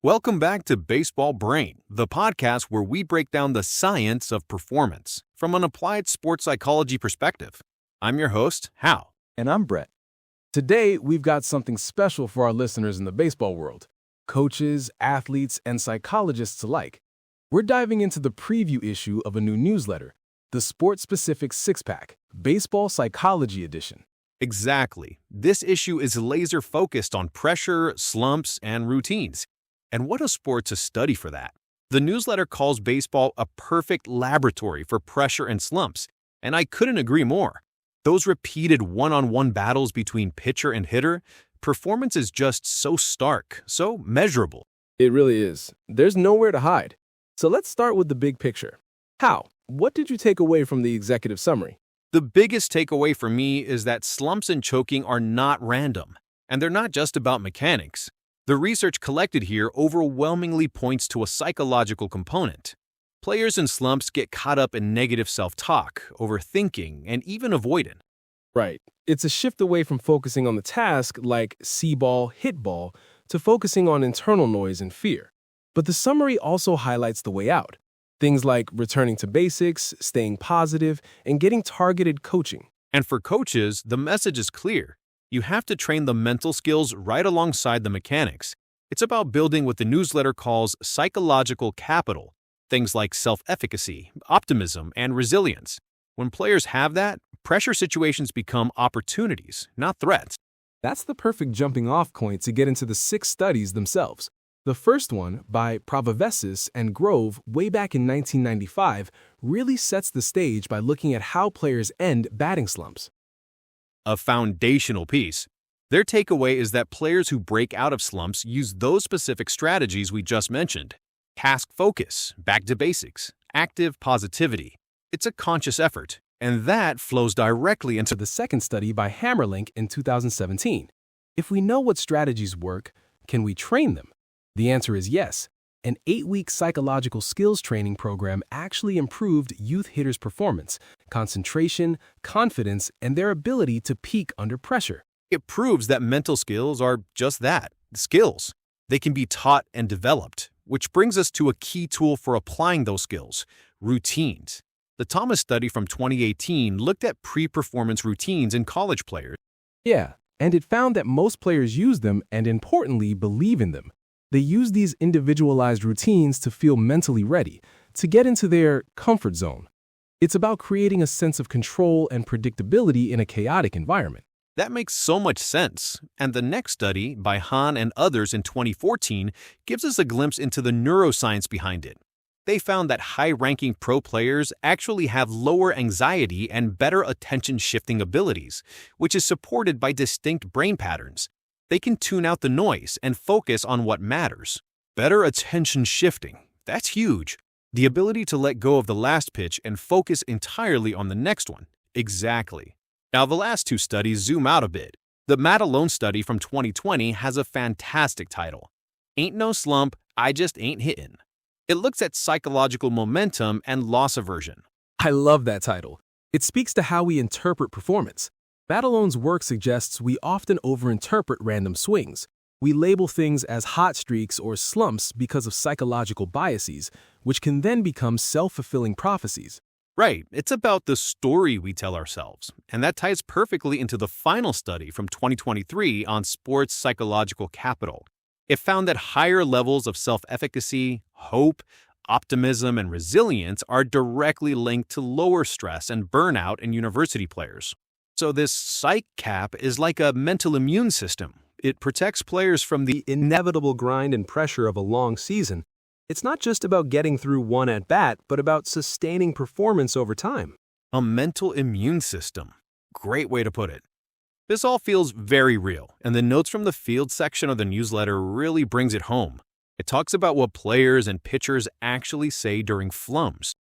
Welcome back to Baseball Brain, the podcast where we break down the science of performance from an applied sports psychology perspective. I'm your host, Hal. And I'm Brett. Today, we've got something special for our listeners in the baseball world, coaches, athletes, and psychologists alike. We're diving into the preview issue of a new newsletter, the Sport-Specific Six-Pack, Baseball Psychology Edition. Exactly. This issue is laser-focused on pressure, slumps, and routines. And what a sport to study for that. The newsletter calls baseball a perfect laboratory for pressure and slumps, and I couldn't agree more. Those repeated one-on-one battles between pitcher and hitter, performance is just so stark, so measurable. It really is. There's nowhere to hide. So let's start with the big picture. Hal, what did you take away from the executive summary? The biggest takeaway for me is that slumps and choking are not random, and they're not just about mechanics. The research collected here overwhelmingly points to a psychological component. Players in slumps get caught up in negative self-talk, overthinking, and even avoiding. Right. It's a shift away from focusing on the task, like see ball, hit ball, to focusing on internal noise and fear. But the summary also highlights the way out. Things like returning to basics, staying positive, and getting targeted coaching. And for coaches, the message is clear. You have to train the mental skills right alongside the mechanics. It's about building what the newsletter calls psychological capital, things like self-efficacy, optimism, and resilience. When players have that, pressure situations become opportunities, not threats. That's the perfect jumping-off point to get into the 6 studies themselves. The first one, by Provavesis and Grove way back in 1995, really sets the stage by looking at how players end batting slumps. A foundational piece. Their takeaway is that players who break out of slumps use those specific strategies we just mentioned. Task focus, back to basics, active positivity. It's a conscious effort, and that flows directly into the second study by Hammerlink in 2017. If we know what strategies work, can we train them? The answer is yes. An 8-week psychological skills training program actually improved youth hitters' performance, concentration, confidence, and their ability to peak under pressure. It proves that mental skills are just that, skills. They can be taught and developed, which brings us to a key tool for applying those skills, routines. The Thomas study from 2018 looked at pre-performance routines in college players. Yeah, and it found that most players use them and, importantly, believe in them. They use these individualized routines to feel mentally ready, to get into their comfort zone. It's about creating a sense of control and predictability in a chaotic environment. That makes so much sense, and the next study, by Hahn and others in 2014, gives us a glimpse into the neuroscience behind it. They found that high-ranking pro players actually have lower anxiety and better attention-shifting abilities, which is supported by distinct brain patterns. They can tune out the noise and focus on what matters. Better attention shifting. That's huge. The ability to let go of the last pitch and focus entirely on the next one. Exactly. Now, the last 2 studies zoom out a bit. The Matt Alone study from 2020 has a fantastic title. Ain't No Slump, I Just Ain't Hittin'. It looks at psychological momentum and loss aversion. I love that title. It speaks to how we interpret performance. Matt Alone's work suggests we often overinterpret random swings. We label things as hot streaks or slumps because of psychological biases, which can then become self-fulfilling prophecies. Right, it's about the story we tell ourselves, and that ties perfectly into the final study from 2023 on sports psychological capital. It found that higher levels of self-efficacy, hope, optimism, and resilience are directly linked to lower stress and burnout in university players. So this psych cap is like a mental immune system. It protects players from the inevitable grind and pressure of a long season. It's not just about getting through one at-bat, but about sustaining performance over time. A mental immune system. Great way to put it. This all feels very real, and the notes from the field section of the newsletter really brings it home. It talks about what players and pitchers actually say during flumps.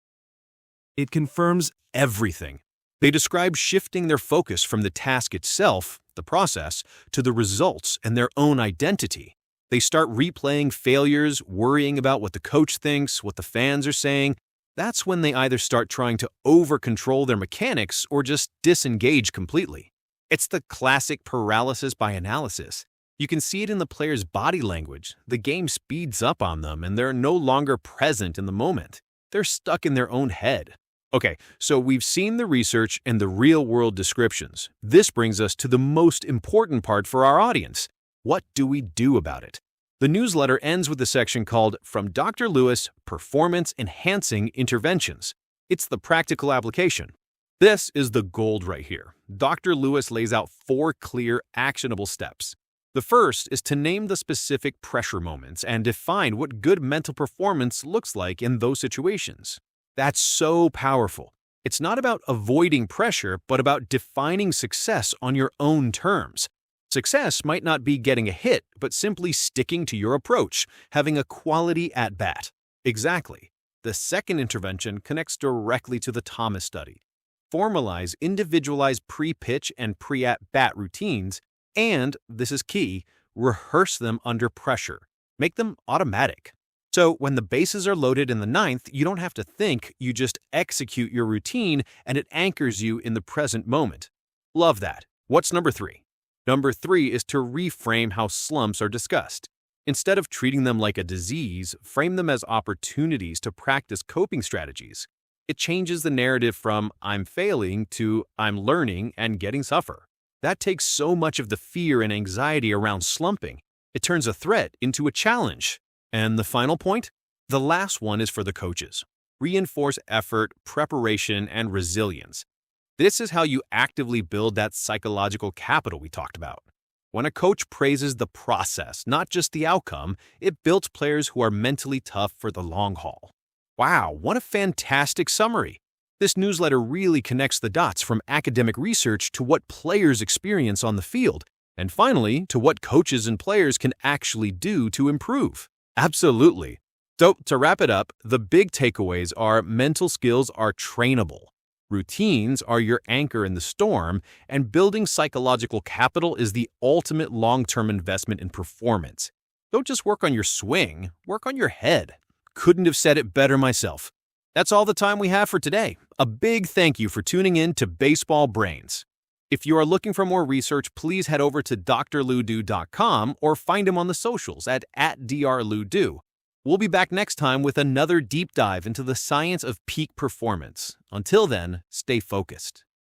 It confirms everything. They describe shifting their focus from the task itself, the process, to the results and their own identity. They start replaying failures, worrying about what the coach thinks, what the fans are saying. That's when they either start trying to over-control their mechanics or just disengage completely. It's the classic paralysis by analysis. You can see it in the player's body language. The game speeds up on them and they're no longer present in the moment. They're stuck in their own head. Okay, so we've seen the research and the real-world descriptions. This brings us to the most important part for our audience. What do we do about it? The newsletter ends with a section called From Dr. Lewis, Performance Enhancing Interventions. It's the practical application. This is the gold right here. Dr. Lewis lays out 4 clear, actionable steps. The first is to name the specific pressure moments and define what good mental performance looks like in those situations. That's so powerful. It's not about avoiding pressure, but about defining success on your own terms. Success might not be getting a hit, but simply sticking to your approach, having a quality at-bat. Exactly. The second intervention connects directly to the Thomas study. Formalize individualized pre-pitch and pre-at-bat routines, and, this is key, rehearse them under pressure. Make them automatic. So when the bases are loaded in the 9th, you don't have to think, you just execute your routine and it anchors you in the present moment. Love that. What's number 3? Number 3 is to reframe how slumps are discussed. Instead of treating them like a disease, frame them as opportunities to practice coping strategies. It changes the narrative from I'm failing to I'm learning and getting suffer. That takes so much of the fear and anxiety around slumping. It turns a threat into a challenge. And the final point? The last one is for the coaches. Reinforce effort, preparation, and resilience. This is how you actively build that psychological capital we talked about. When a coach praises the process, not just the outcome, it builds players who are mentally tough for the long haul. Wow, what a fantastic summary! This newsletter really connects the dots from academic research to what players experience on the field, and finally, to what coaches and players can actually do to improve. Absolutely. So, to wrap it up, the big takeaways are mental skills are trainable. Routines are your anchor in the storm, and building psychological capital is the ultimate long-term investment in performance. Don't just work on your swing, work on your head. Couldn't have said it better myself. That's all the time we have for today. A big thank you for tuning in to Baseball Brains. If you are looking for more research, please head over to drludo.com or find him on the socials at @drludo. We'll be back next time with another deep dive into the science of peak performance. Until then, stay focused.